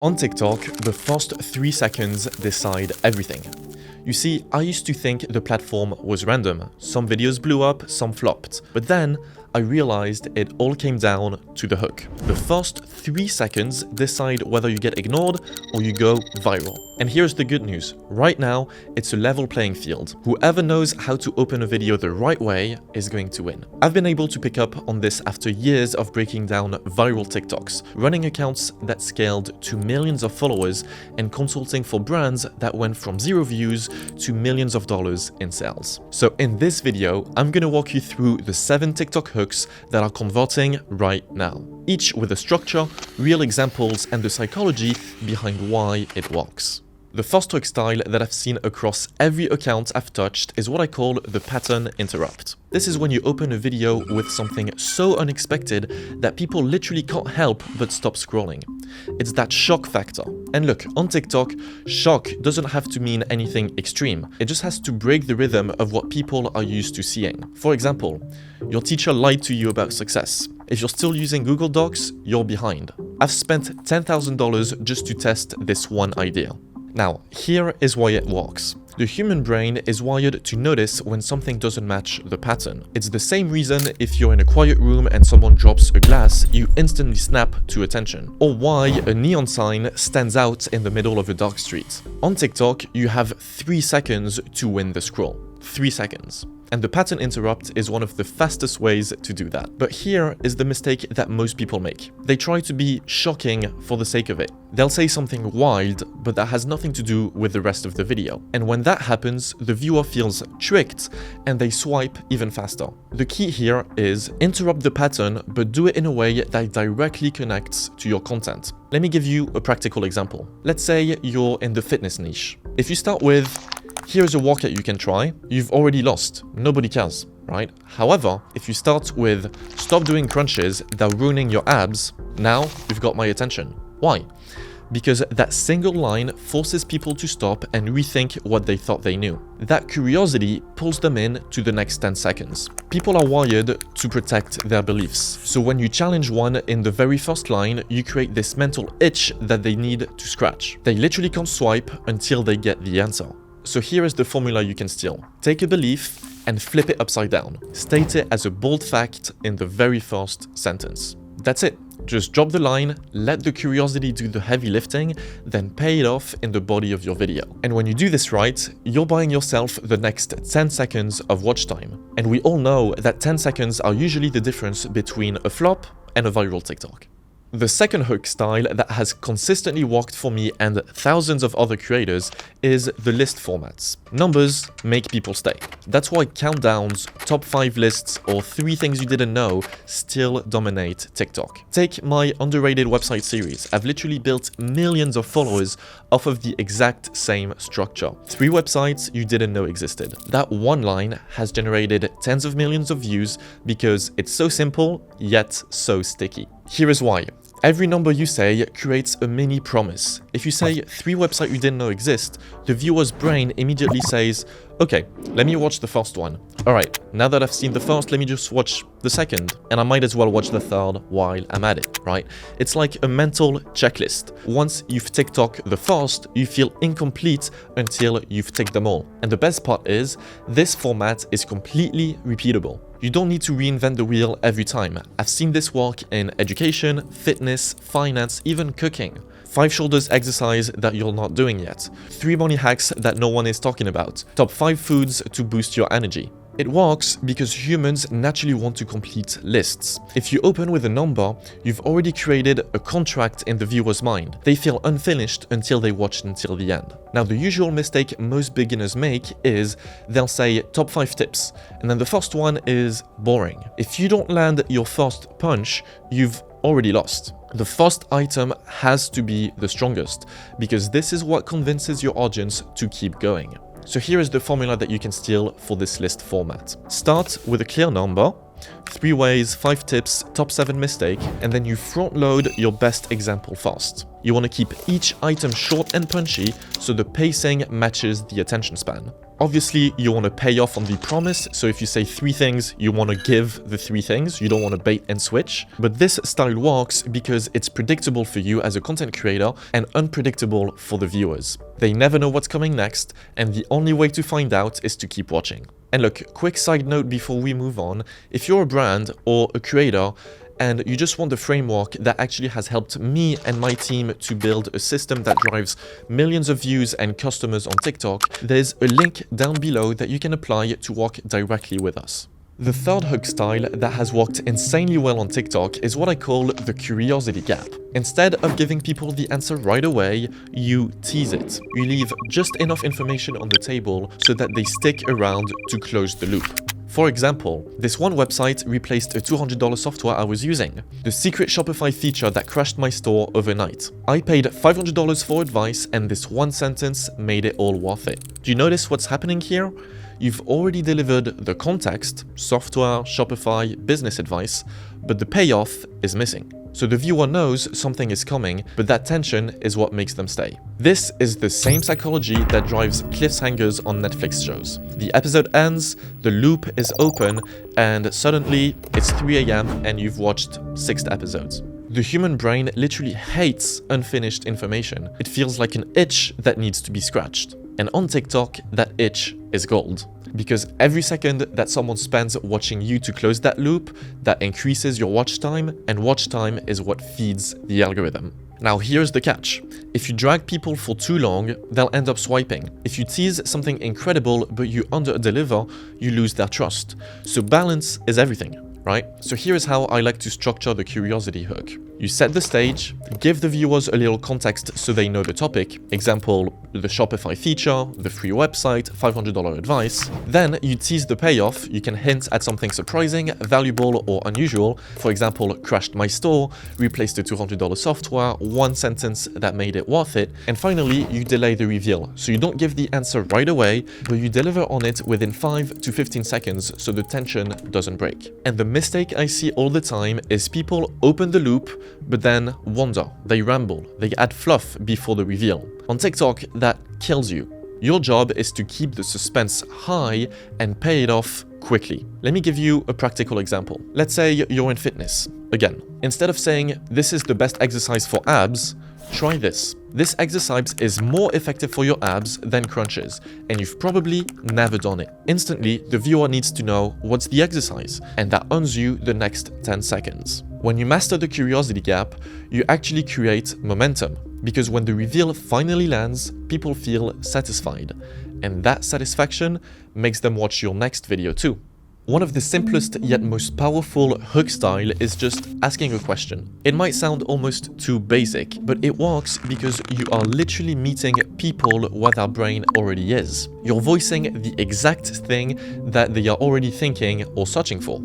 On TikTok, the first 3 seconds decide everything. You see, I used to think the platform was random. Some videos blew up, some flopped. But then, I realized it all came down to the hook. The first 3 seconds decide whether you get ignored or you go viral. And here's the good news. Right now, it's a level playing field. Whoever knows how to open a video the right way is going to win. I've been able to pick up on this after years of breaking down viral TikToks, running accounts that scaled to millions of followers, and consulting for brands that went from 0 views to millions of dollars in sales. So in this video, I'm gonna walk you through the 7 TikTok hooks that are converting right now, each with a structure, real examples, and the psychology behind why it works. The first hook style that I've seen across every account I've touched is what I call the pattern interrupt. This is when you open a video with something so unexpected that people literally can't help but stop scrolling. It's that shock factor. And look, on TikTok, shock doesn't have to mean anything extreme. It just has to break the rhythm of what people are used to seeing. For example, your teacher lied to you about success. If you're still using Google Docs, you're behind. I've spent $10,000 just to test this one idea. Now, here is why it works. The human brain is wired to notice when something doesn't match the pattern. It's the same reason if you're in a quiet room and someone drops a glass, you instantly snap to attention. Or why a neon sign stands out in the middle of a dark street. On TikTok, you have 3 seconds to win the scroll. 3 seconds. And the pattern interrupt is one of the fastest ways to do that. But here is the mistake that most people make. They try to be shocking for the sake of it. They'll say something wild, but that has nothing to do with the rest of the video. And when that happens, the viewer feels tricked and they swipe even faster. The key here is interrupt the pattern, but do it in a way that directly connects to your content. Let me give you a practical example. Let's say you're in the fitness niche. If you start with, here's a workout you can try, you've already lost. Nobody cares, right? However, if you start with stop doing crunches, they're ruining your abs, now you've got my attention. Why? Because that single line forces people to stop and rethink what they thought they knew. That curiosity pulls them in to the next 10 seconds. People are wired to protect their beliefs. So when you challenge one in the very first line, you create this mental itch that they need to scratch. They literally can't swipe until they get the answer. So here is the formula you can steal. Take a belief and flip it upside down. State it as a bold fact in the very first sentence. That's it. Just drop the line, let the curiosity do the heavy lifting, then pay it off in the body of your video. And when you do this right, you're buying yourself the next 10 seconds of watch time. And we all know that 10 seconds are usually the difference between a flop and a viral TikTok. The second hook style that has consistently worked for me and thousands of other creators is the list formats. Numbers make people stay. That's why countdowns, top 5 lists, or 3 things you didn't know still dominate TikTok. Take my underrated website series. I've literally built millions of followers off of the exact same structure. 3 websites you didn't know existed. That one line has generated tens of millions of views because it's so simple, yet so sticky. Here is why. Every number you say creates a mini promise. If you say 3 websites you didn't know exist, the viewer's brain immediately says, okay, let me watch the first one. Alright, now that I've seen the first, let me just watch the second. And I might as well watch the third while I'm at it, right? It's like a mental checklist. Once you've ticked off the first, you feel incomplete until you've ticked them all. And the best part is, this format is completely repeatable. You don't need to reinvent the wheel every time. I've seen this work in education, fitness, finance, even cooking. 5 shoulders exercise that you're not doing yet. 3 money hacks that no one is talking about. Top 5 foods to boost your energy. It works because humans naturally want to complete lists. If you open with a number, you've already created a contract in the viewer's mind. They feel unfinished until they watch until the end. Now, the usual mistake most beginners make is they'll say top 5 tips, and then the first one is boring. If you don't land your first punch, you've already lost. The first item has to be the strongest, because this is what convinces your audience to keep going. So here is the formula that you can steal for this list format. Start with a clear number, 3 ways, 5 tips, top 7 mistake, and then you front load your best example first. You want to keep each item short and punchy so the pacing matches the attention span. Obviously, you want to pay off on the promise, so if you say 3 things, you want to give the 3 things, you don't want to bait and switch. But this style works because it's predictable for you as a content creator and unpredictable for the viewers. They never know what's coming next, and the only way to find out is to keep watching. And look, quick side note before we move on, if you're a brand or a creator, and you just want the framework that actually has helped me and my team to build a system that drives millions of views and customers on TikTok, there's a link down below that you can apply to work directly with us. The third hook style that has worked insanely well on TikTok is what I call the curiosity gap. Instead of giving people the answer right away, you tease it. You leave just enough information on the table so that they stick around to close the loop. For example, this one website replaced a $200 software I was using, the secret Shopify feature that crashed my store overnight. I paid $500 for advice, and this one sentence made it all worth it. Do you notice what's happening here? You've already delivered the context, software, Shopify, business advice, but the payoff is missing. So the viewer knows something is coming, but that tension is what makes them stay. This is the same psychology that drives cliffhangers on Netflix shows. The episode ends, the loop is open, and suddenly it's 3 AM and you've watched 6 episodes. The human brain literally hates unfinished information. It feels like an itch that needs to be scratched. And on TikTok, that itch is gold. Because every second that someone spends watching you to close that loop, that increases your watch time, and watch time is what feeds the algorithm. Now here's the catch. If you drag people for too long, they'll end up swiping. If you tease something incredible but you under-deliver, you lose their trust. So balance is everything. Right? So here is how I like to structure the curiosity hook. You set the stage, give the viewers a little context so they know the topic, example, the Shopify feature, the free website, $500 advice. Then you tease the payoff. You can hint at something surprising, valuable, or unusual. For example, crashed my store, replaced the $200 software, one sentence that made it worth it. And finally, you delay the reveal. So you don't give the answer right away, but you deliver on it within 5 to 15 seconds so the tension doesn't break. And the mistake I see all the time is people open the loop, but then wander, they ramble, they add fluff before the reveal. On TikTok, that kills you. Your job is to keep the suspense high and pay it off quickly. Let me give you a practical example. Let's say you're in fitness. Again, instead of saying, this is the best exercise for abs, try this. This exercise is more effective for your abs than crunches, and you've probably never done it. Instantly, the viewer needs to know what's the exercise, and that earns you the next 10 seconds. When you master the curiosity gap, you actually create momentum, because when the reveal finally lands, people feel satisfied, and that satisfaction makes them watch your next video too. One of the simplest yet most powerful hook style is just asking a question. It might sound almost too basic, but it works because you are literally meeting people where their brain already is. You're voicing the exact thing that they are already thinking or searching for.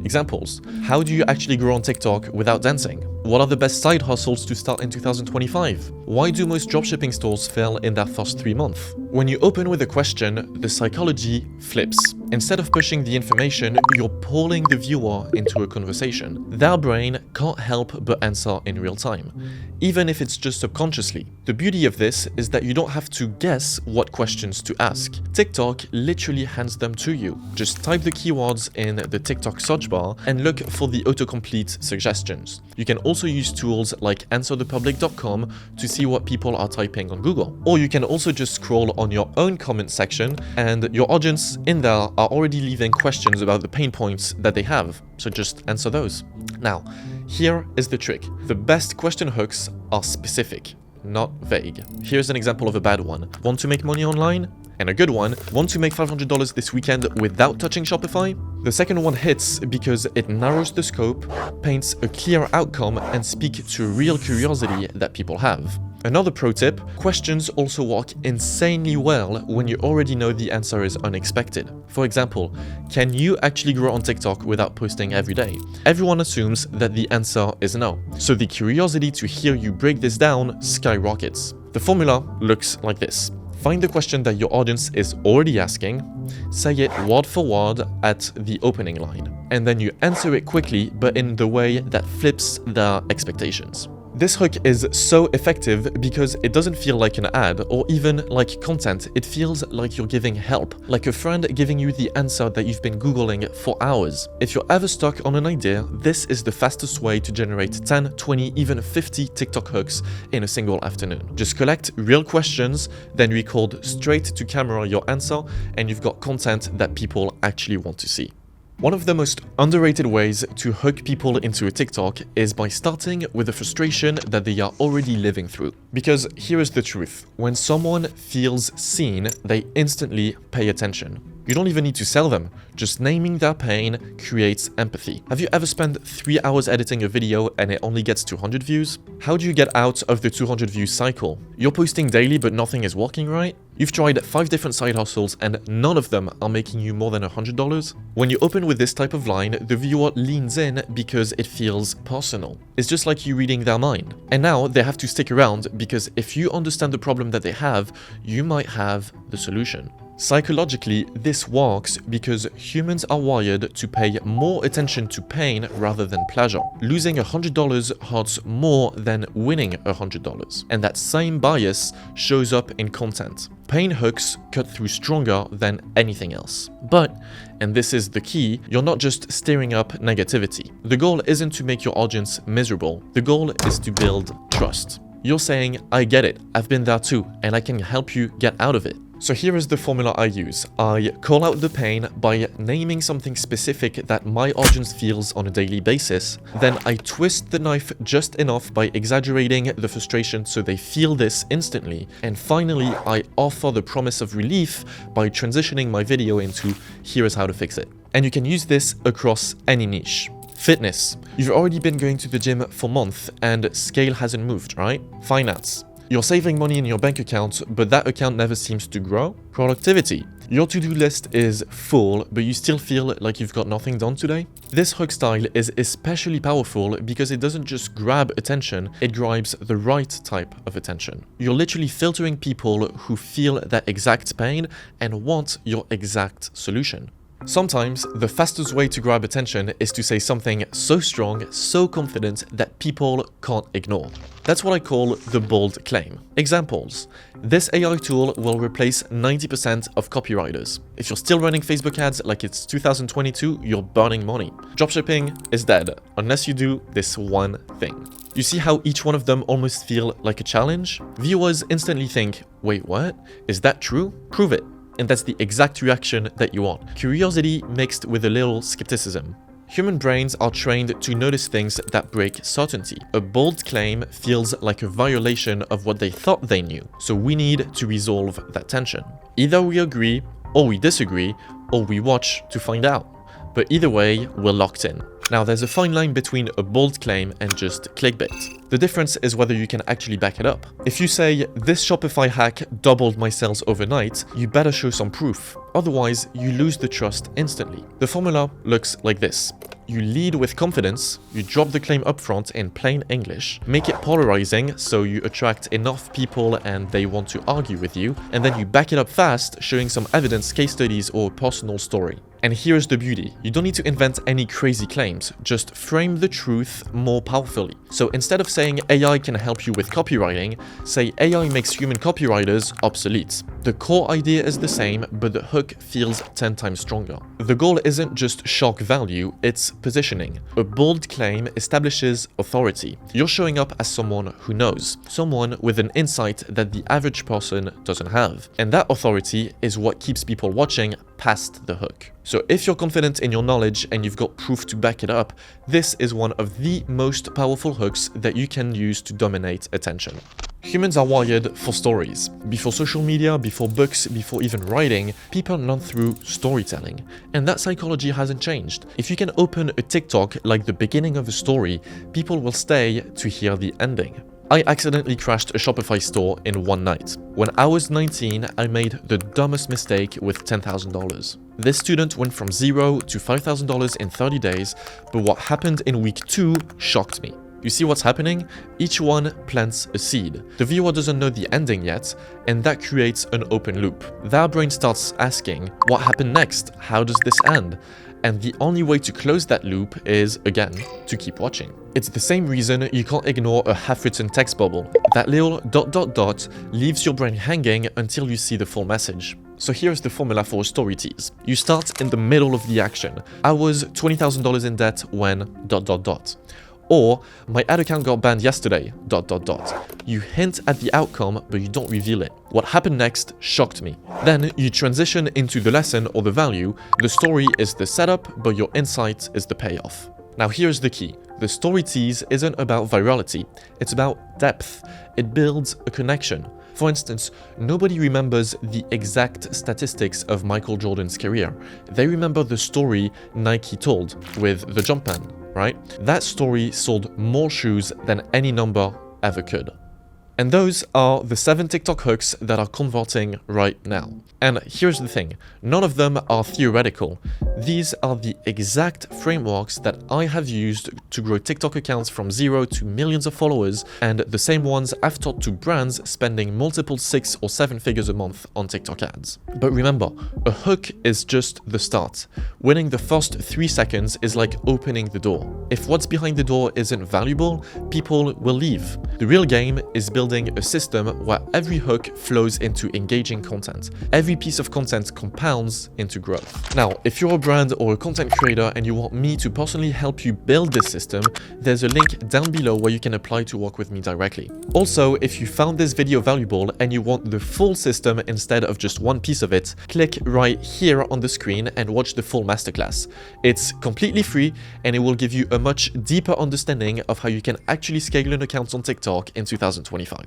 Examples. How do you actually grow on TikTok without dancing? What are the best side hustles to start in 2025? Why do most dropshipping stores fail in their first 3 months? When you open with a question, the psychology flips. Instead of pushing the information, you're pulling the viewer into a conversation. Their brain can't help but answer in real time, even if it's just subconsciously. The beauty of this is that you don't have to guess what questions to ask. TikTok literally hands them to you. Just type the keywords in the TikTok search bar and look for the autocomplete suggestions. You can also use tools like answerthepublic.com to see what people are typing on Google. Or you can also just scroll on your own comment section, and your audience in there are already leaving questions about the pain points that they have, so just answer those. Now, here is the trick. The best question hooks are specific, not vague. Here's an example of a bad one. Want to make money online? And a good one, want to make $500 this weekend without touching Shopify? The second one hits because it narrows the scope, paints a clear outcome, and speaks to real curiosity that people have. Another pro tip, questions also work insanely well when you already know the answer is unexpected. For example, can you actually grow on TikTok without posting every day? Everyone assumes that the answer is no, so the curiosity to hear you break this down skyrockets. The formula looks like this. Find the question that your audience is already asking, say it word for word at the opening line, and then you answer it quickly but in the way that flips their expectations. This hook is so effective because it doesn't feel like an ad or even like content. It feels like you're giving help, like a friend giving you the answer that you've been Googling for hours. If you're ever stuck on an idea, this is the fastest way to generate 10, 20, even 50 TikTok hooks in a single afternoon. Just collect real questions, then record straight to camera your answer, and you've got content that people actually want to see. One of the most underrated ways to hook people into a TikTok is by starting with a frustration that they are already living through. Because here is the truth, when someone feels seen, they instantly pay attention. You don't even need to sell them, just naming their pain creates empathy. Have you ever spent 3 hours editing a video and it only gets 200 views? How do you get out of the 200 view cycle? You're posting daily but nothing is working right? You've tried 5 different side hustles and none of them are making you more than $100? When you open with this type of line, the viewer leans in because it feels personal. It's just like you reading their mind. And now they have to stick around because if you understand the problem that they have, you might have the solution. Psychologically, this works because humans are wired to pay more attention to pain rather than pleasure. Losing $100 hurts more than winning $100. And that same bias shows up in content. Pain hooks cut through stronger than anything else. But, and this is the key, you're not just stirring up negativity. The goal isn't to make your audience miserable. The goal is to build trust. You're saying, I get it, I've been there too, and I can help you get out of it. So here is the formula I use. I call out the pain by naming something specific that my audience feels on a daily basis. Then I twist the knife just enough by exaggerating the frustration so they feel this instantly. And finally, I offer the promise of relief by transitioning my video into here is how to fix it. And you can use this across any niche. Fitness. You've already been going to the gym for months and scale hasn't moved, right? Finance. You're saving money in your bank account, but that account never seems to grow. Productivity. Your to-do list is full, but you still feel like you've got nothing done today. This hook style is especially powerful because it doesn't just grab attention, it grabs the right type of attention. You're literally filtering people who feel that exact pain and want your exact solution. Sometimes, the fastest way to grab attention is to say something so strong, so confident that people can't ignore. That's what I call the bold claim. Examples. This AI tool will replace 90% of copywriters. If you're still running Facebook ads like it's 2022, you're burning money. Dropshipping is dead, unless you do this one thing. You see how each one of them almost feel like a challenge? Viewers instantly think, wait, what? Is that true? Prove it. And that's the exact reaction that you want. Curiosity mixed with a little skepticism. Human brains are trained to notice things that break certainty. A bold claim feels like a violation of what they thought they knew, so we need to resolve that tension. Either we agree, or we disagree, or we watch to find out. But either way, we're locked in. Now, there's a fine line between a bold claim and just clickbait. The difference is whether you can actually back it up. If you say, this Shopify hack doubled my sales overnight, you better show some proof. Otherwise, you lose the trust instantly. The formula looks like this. You lead with confidence, you drop the claim upfront in plain English, make it polarizing so you attract enough people and they want to argue with you, and then you back it up fast, showing some evidence, case studies, or personal story. And here's the beauty. You don't need to invent any crazy claims, just frame the truth more powerfully. So instead of saying AI can help you with copywriting, say AI makes human copywriters obsolete. The core idea is the same, but the hook feels 10 times stronger. The goal isn't just shock value, it's positioning. A bold claim establishes authority. You're showing up as someone who knows, someone with an insight that the average person doesn't have. And that authority is what keeps people watching past the hook. So if you're confident in your knowledge and you've got proof to back it up, this is one of the most powerful hooks that you can use to dominate attention. Humans are wired for stories. Before social media, before books, before even writing, people learn through storytelling. And that psychology hasn't changed. If you can open a TikTok like the beginning of a story, people will stay to hear the ending. I accidentally crashed a Shopify store in one night. When I was 19, I made the dumbest mistake with $10,000. This student went from $0 to $5,000 in 30 days, but what happened in week 2 shocked me. You see what's happening? Each one plants a seed. The viewer doesn't know the ending yet, and that creates an open loop. Their brain starts asking, what happened next? How does this end? And the only way to close that loop is, again, to keep watching. It's the same reason you can't ignore a half-written text bubble. That little ... leaves your brain hanging until you see the full message. So here's the formula for a story tease. You start in the middle of the action. I was $20,000 in debt when ... Or, my ad account got banned yesterday ... You hint at the outcome, but you don't reveal it. What happened next shocked me. Then you transition into the lesson or the value. The story is the setup, but your insight is the payoff. Now here's the key. The story tease isn't about virality, it's about depth. It builds a connection. For instance, nobody remembers the exact statistics of Michael Jordan's career. They remember the story Nike told with the Jumpman, right? That story sold more shoes than any number ever could. And those are the 7 TikTok hooks that are converting right now. And here's the thing, none of them are theoretical. These are the exact frameworks that I have used to grow TikTok accounts from 0 to millions of followers, and the same ones I've taught to brands spending multiple 6 or 7 figures a month on TikTok ads. But remember, a hook is just the start. Winning the first 3 seconds is like opening the door. If what's behind the door isn't valuable, people will leave. The real game is building a system where every hook flows into engaging content. Every piece of content compounds into growth. Now, if you're a brand or a content creator and you want me to personally help you build this system, there's a link down below where you can apply to work with me directly. Also, if you found this video valuable and you want the full system instead of just one piece of it, click right here on the screen and watch the full masterclass. It's completely free and it will give you a much deeper understanding of how you can actually scale an account on TikTok in 2025.